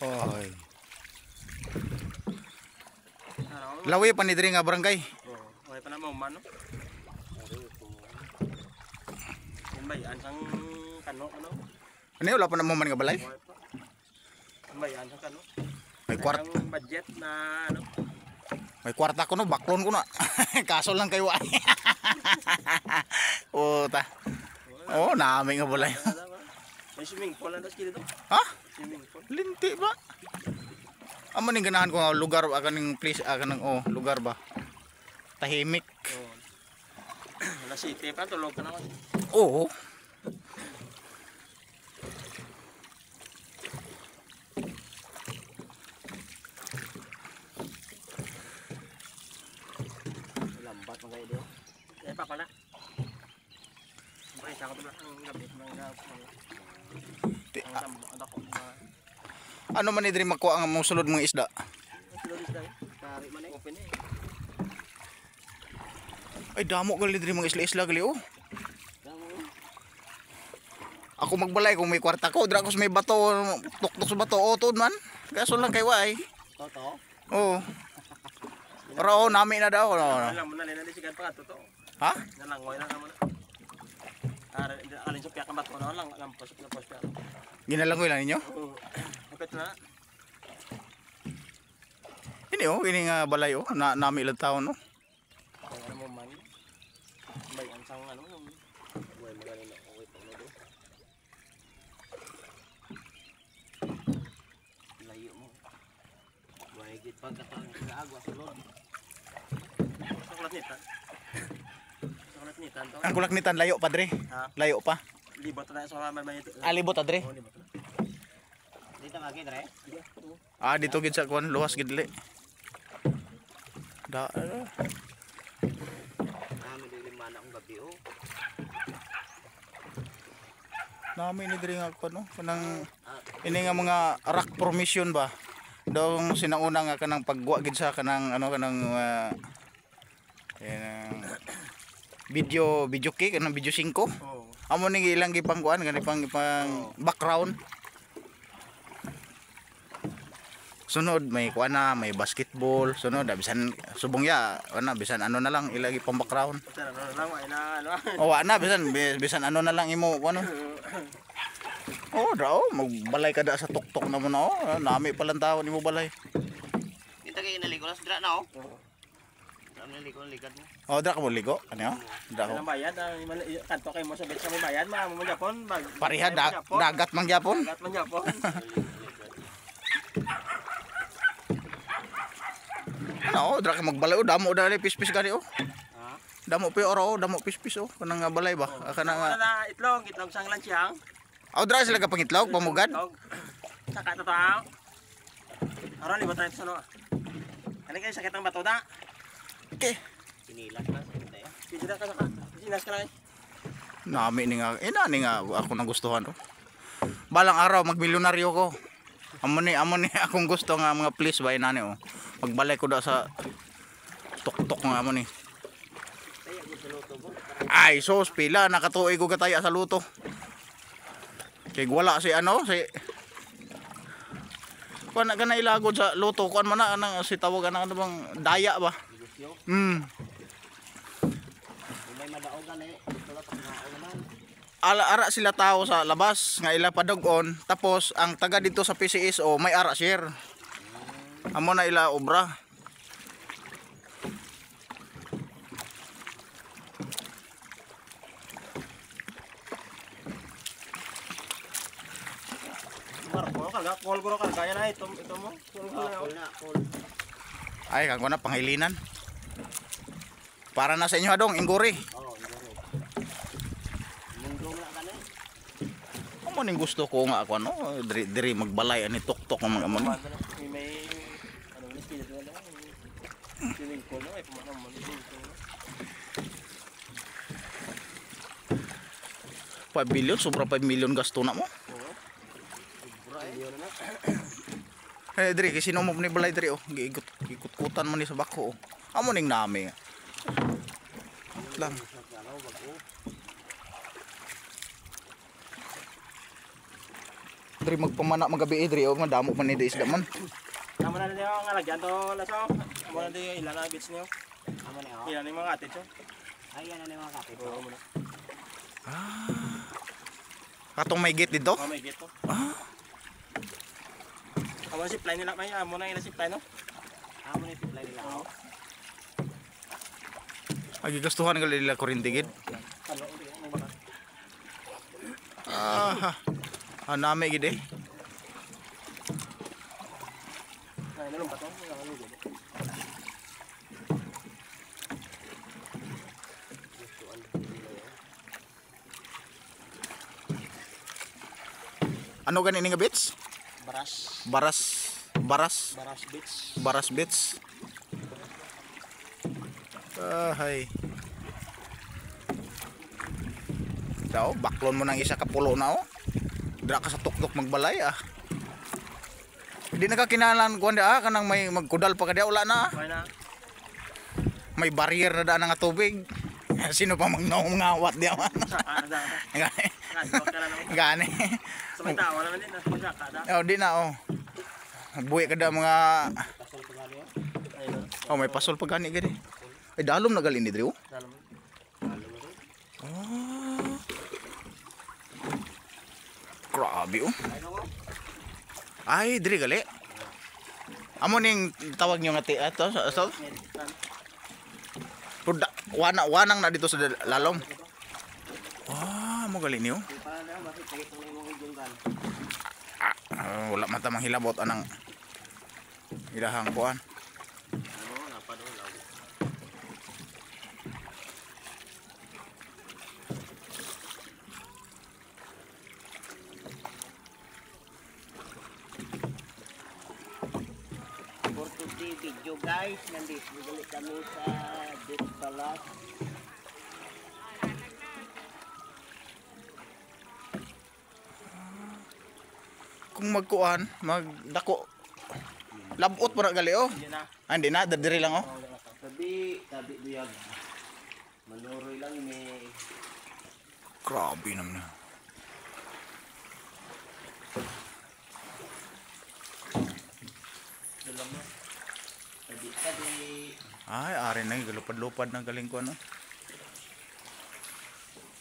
Oy. Lawi pa ni diri nga barangay. Oh, okay pa na mo man no. Bayan sang kano ano? Ano wala pa na man nga balay? Bayan sang kano? May kwarta. Ang budget na ano? May kwarta ko no, baklon ko na. Kaso lang kayo ay. Oh, ta. Oh, nami nga balay. May swimming pool na dito. Ha? Swimming pool. Linti ba? Amo ning ganahan ko nga lugar ba kaning place kanang lugar ba? Tahimik. Oh. Wala city pa tulog ka naman. Oo. Lambat mo kayo doon. Eh pa pala. Siyempre isa ko doon ang gabi ng Ano man ni diri makuha ang mga sulod mga isda? sulod isda. Kari man open eh. Ay damo gali diri mga isla-isla gali oh. Ako magbalay kung may kwarta ko, dira ko sa may bato, tuktok sa bato, otod man. Kaso lang kay way. Toto? Oo. Pero nami na daw. Alam mo na rin na sigan pa toto. Ha? Nalangoy lang naman. Alin sa piyak ang bato na lang, lampas na post. Ginalangoy lang ninyo? Oo. Kapit na. Ini oh, ini nga balay oh, nami ilang taon no. Ano mo man. May ansang ano yung buhay magaling na okay pa na do. Layo mo. Buhay gid pagkatang sa agwa sa lod. Saklat nita. Saklat nita to. Ang kulaknitan layo padre. Ha? Layo pa. Libot na sa may ito. Alibot adre. Oh, libot na. Dito ka gid re. Ah dito gid sa kuan luwas gid dili. Da Mana akong gabi oh. nami ni diri nga kuan no, kanang ini nga mga rock formation ba. Dong sinauna nga kanang pagwa gid sa kanang ano kanang video kay kanang video 5. Oh. Amo ning ilang gipang kuan kanang pang background. Sunod may kuan na, may basketball, sunod bisan subong ya, ana bisan ano na lang ilagi pang background. Bisan ano na lang ano. O ana bisan ano na lang imo ano. Oh, draw magbalay ka da sa tuktok na mo na oh. Nami pa lang tawon imo balay. Kita kay naligo na dra na oh. Dra naligo ligad mo. Oh, dra ka mo ligo. Ano? Dra ko. Ang bayad kanto kay mo sa bet sa mo bayad mo Japon Pareha dagat man gyapon. Dagat man Japon. Ano, dra ka magbalay oh, damo dali pispis gani oh. Ha? Damo pi oro, damo pispis oh, kanang balay ba? Kanang itlog sang lansyang. Oh, dra sila ka pangitlog, pamugad. Saka to tao. Aron libot tayo sa no. Kani kay sakit ang bato da. Okay. Pinilas na sa tayo. Pinilas ka saka. Pinilas ka lang. Nami ni nga, ni nga ako nagustuhan oh. Balang araw magmilyonaryo ko. Amo ni akong gusto nga mga place ba inani oh. Magbalay ko da sa tuktok nga amo ni. Ay, sos pila nakatuig ko kataya sa luto. Kay wala si ano si kuan na kana ilagod sa luto kuan man na si tawag ana ano bang daya ba? May madaog ani tulad nga naman. Ara sila tao sa labas nga ila padugon tapos ang taga dito sa PCSO may ara share. Amo na ila obra. Marko kaga call ko kagaya na ito mo. Call na. Ay kagwa na pangilinan. Para na sa inyo adong inguri. Oh, inguri. Mundo na kanay. Amo ning gusto ko nga ako no, diri magbalay ani tuktok ng mga amo ni. May ano ni speed wala. Swimming pool no ay pumanong mo. 5 billion, sobra 5 million gasto na mo. Diri kasi sino mo ni balay diri oh, giikot-ikutan mo ni sa bako oh. Amo ning nami. Lang. Diri magpamana magabi diri o madamo man ni isda man. Amo na niyo nga lagyan to laso. Amo na niyo ilan ang bits niyo. Amo na yo. Ilan yung mga atit yo. Ay yan na mga kapit. Oo mo na. Katong may gate dito? Oh, may gate to. Amo si play nila may amo na ila si play no. Amo ni play nila. Oh. Agi gustuhan gali nila kuryente gid. Ano mo ba? Nami gid eh. Ay nalong pa to. Ano gani nga bits? Baras. Baras. Baras. Baras bits. Baras bits. Hay. Daw, baklon mo ng isa ka pulo na oh. Dira ka sa tuktok magbalay ah. Hindi na ka kinalan kuan da kanang may magkudal pa ka dia wala na. Okay na. May barrier na daan nga tubig. Sino pa ngawat dia man. Gani. Gani. Sa may tao naman din na pagkaka da. Oh, di na oh. Buhi ka da mga Pasol pa gali yo. Ayun. oh may pasol pa gani gani. Ay dalom na gali ni diri oh. Dalom. Oh. Grabe oh. Ay, diri gali. Amo ning tawag niyo nga ti ato so. Puda wanang na dito sa lalom. Mo gali niyo. Wala man ta manghilabot anang ilahang kuan. For today video guys, nandito ulit kami sa Deep Balat. Kung magkuan, magdako. Labot pa na gali oh. Hindi na. Hindi na, diri lang oh. Tabi buyag. Manuroy lang may Grabe naman. dalam mo. Tabi. Ay, ari na galupad-lupad ng galing ko ano.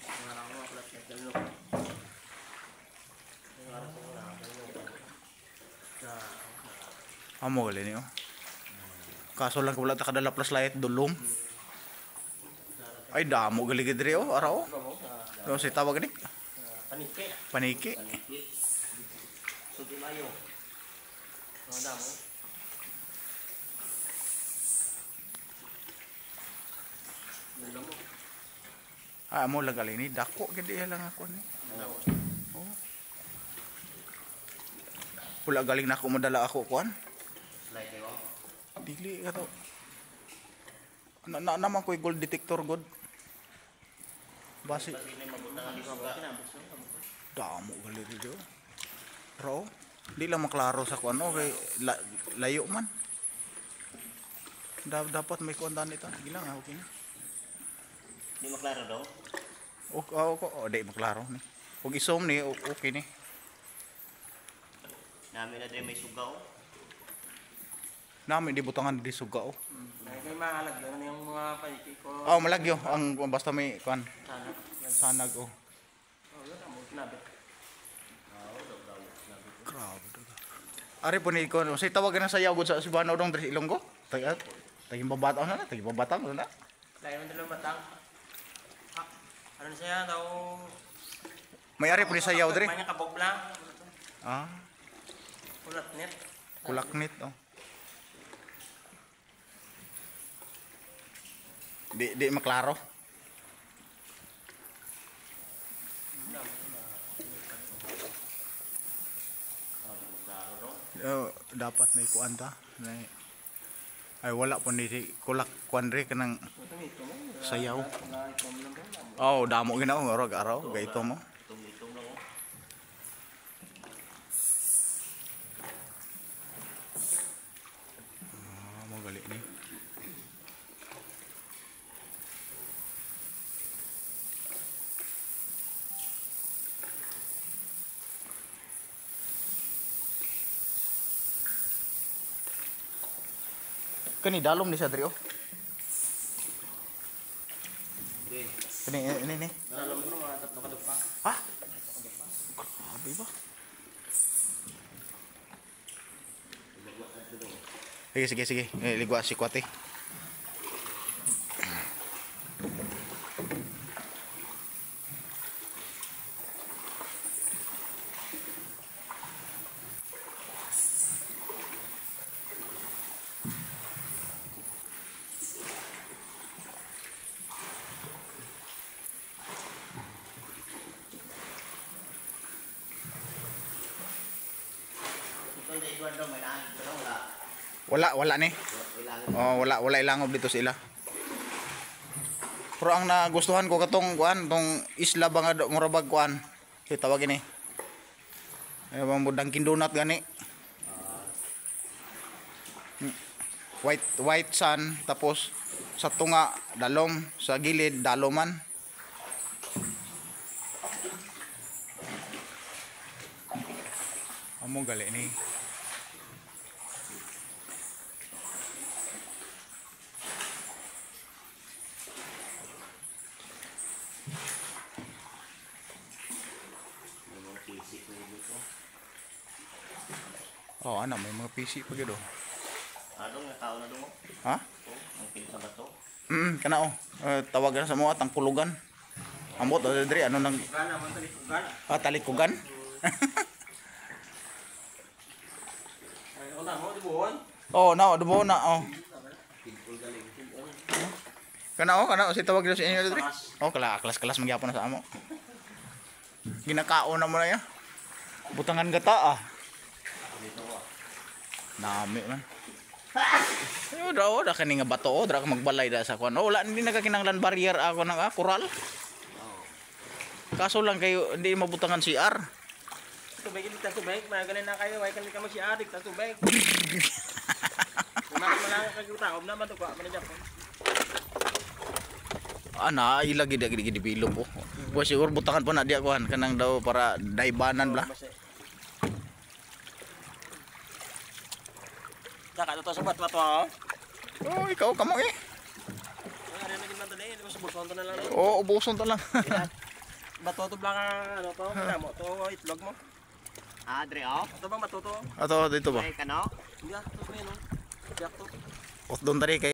Ngarang mo pala sa dalo. Amo gali niyo. Kaso lang wala ta kadala plus light dulom. Ay damo gali gid diri oh, araw. So si tawag ni Panike. paniki. Sugi mayo. Ano damo? Dalam mo. Amo lang gali ni dako gid lang ako ni. Oh. Wala galing na ako madala ako kuan. Like kayo. Dili ka to. Naman ko gold detector god. Basi damo gali dito. Bro, di lang maklaro sa kuan okay layo man. Dapat may kuan nito. Gilang okay na. Di maklaro daw. Di maklaro ni. Kung isom ni okay ni. Namin na din may sugaw. Namin di butangan di suga oh. May mahalag yun yung mga paniki ko. Oh, malagyo ang basta may kuan Sana. sanag oh. Yun ang mga sinabi. Grabe daga. Ari po ni ko say tawagan na sa yawgod sa Subano dong diri Ilonggo. Taging babataw na, taging babatang na. Layo ng dalawang batang. Ano siya daw? May ari po ni sa yaw diri. May kabog lang. Ah, Ulat net. kulaknit oh. Di maklaro. Dapat may kuan ta. Ay wala po ni kulak kuan ri kanang sayaw. Oh, damo ginaw araw gayto mo. Mo gali ni. Kani dalom ni sa diri oh. Okay. Kani. Alam mo mga tatlo ka pa. Ha? Grabe ba? Sige. Ligwa si Kwate. Wala ni. Oh, wala ilangob dito sila. Pero ang nagustuhan ko katong kuan, tong isla ba nga murabag kuan. Kay tawagin ni. Ay bang Dunkin Donut gani. White sand tapos sa tunga dalom, sa gilid daloman. Amo gali ni. Oh, ana may mga PC pa gyud oh. Ano nga tao na dumo? Ha? Ang pinsa ba to? Kana oh. Tawag na sa mo atang pulugan. Amot diri ano nang Gana man talikugan. talikugan. Ay, una mo dibuhon. Oh, dubo na oh. Pinpul galing. Kana si tawag na sa inyo diri. Oh, kelas magyapon na sa amo. Ginakaon na mo na ya. Butangan gata ah. Nami man. Ayo daw kani nga bato dra ka magbalay da sa kuan. Oh, wala hindi nagakinanglan barrier ako nang koral. Kaso lang kayo hindi mabutangan CR. Tubig dito tubig, magaling na kayo, way kan ka mo si Adik ta tubig. Kumain mo lang kag taob naman to ko man Japon. Ana ilagi gidi bilog oh. Wa siguro butangan pa na dia kuan kanang daw para daybanan bla. Daka to sa bat-bat oh. Oh, ikaw kamo eh. Ano na gimana tadi, ko subuson to na lang. Oh, ubuson to lang. Bato to blang ano to, mo to itlog mo. Dre oh. Ito ba matuto? Ato dito ba? Ay kano? Iya, to sa no. Diak to. Ot don tari kay